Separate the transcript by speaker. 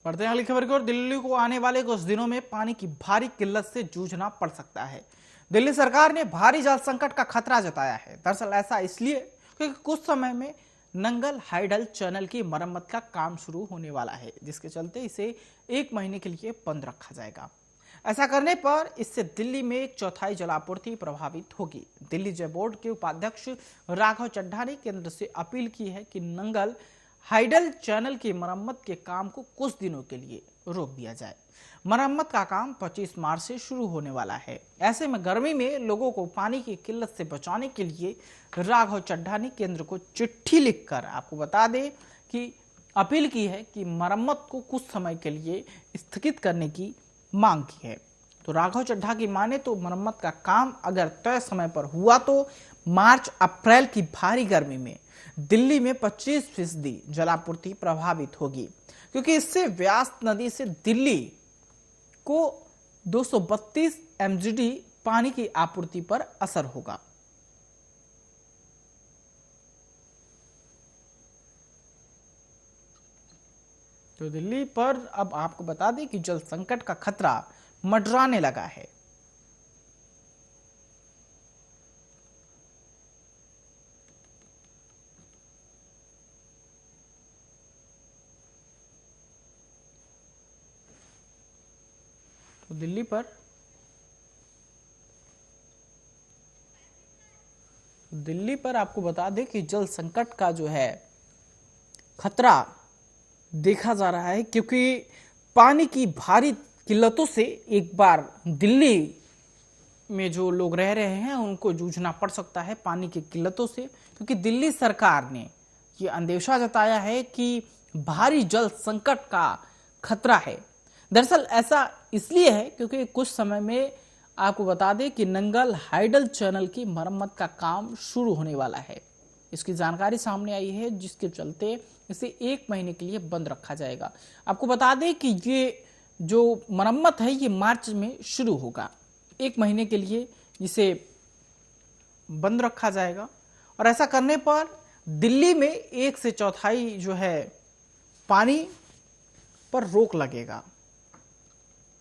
Speaker 1: बढ़ते हैं अगली खबर की ओर। दिल्ली को आने वाले कुछ दिनों में पानी की भारी किल्लत से जूझना पड़ सकता है। दिल्ली सरकार ने भारी जल संकट का खतरा जताया है। दरअसल ऐसा इसलिए क्योंकि कुछ समय में नंगल हाइडल चैनल की मरम्मत का काम शुरू होने वाला है, जिसके चलते इसे 1 महीने के लिए बंद रखा जाएगा। ऐसा करने पर इससे दिल्ली में 1/4 जलापूर्ति प्रभावित होगी। दिल्ली जल बोर्ड के उपाध्यक्ष राघव चड्ढा ने केंद्र से अपील की है कि नंगल हाइडल चैनल की मरम्मत के काम को कुछ दिनों के लिए रोक दिया जाए। मरम्मत का काम 25 मार्च से शुरू होने वाला है। ऐसे में गर्मी में लोगों को पानी की किल्लत से बचाने के लिए राघव चड्ढा ने केंद्र को चिट्ठी लिखकर आपको बता दें कि अपील की है कि मरम्मत को कुछ समय के लिए स्थगित करने की मांग की है। तो राघव चड्ढा की माने तो मरम्मत का काम अगर तय समय पर हुआ तो मार्च अप्रैल की भारी गर्मी में दिल्ली में 25% जलापूर्ति प्रभावित होगी, क्योंकि इससे व्यास नदी से दिल्ली को 232 MGD पानी की आपूर्ति पर असर होगा। तो दिल्ली पर अब आपको बता दें कि जल संकट का खतरा मंडराने लगा है। तो दिल्ली पर आपको बता दें कि जल संकट का जो है खतरा देखा जा रहा है, क्योंकि पानी की भारी किल्लतों से एक बार दिल्ली में जो लोग रह रहे हैं उनको जूझना पड़ सकता है पानी की किल्लतों से, क्योंकि दिल्ली सरकार ने ये अंदेशा जताया है कि भारी जल संकट का खतरा है। दरअसल ऐसा इसलिए है क्योंकि कुछ समय में आपको बता दें कि नंगल हाइडल चैनल की मरम्मत का काम शुरू होने वाला है। इसकी जानकारी सामने आई है, जिसके चलते इसे 1 महीने के लिए बंद रखा जाएगा। आपको बता दें कि ये जो मरम्मत है ये मार्च में शुरू होगा। 1 महीने के लिए इसे बंद रखा जाएगा और ऐसा करने पर दिल्ली में 1 से चौथाई जो है पानी पर रोक लगेगा।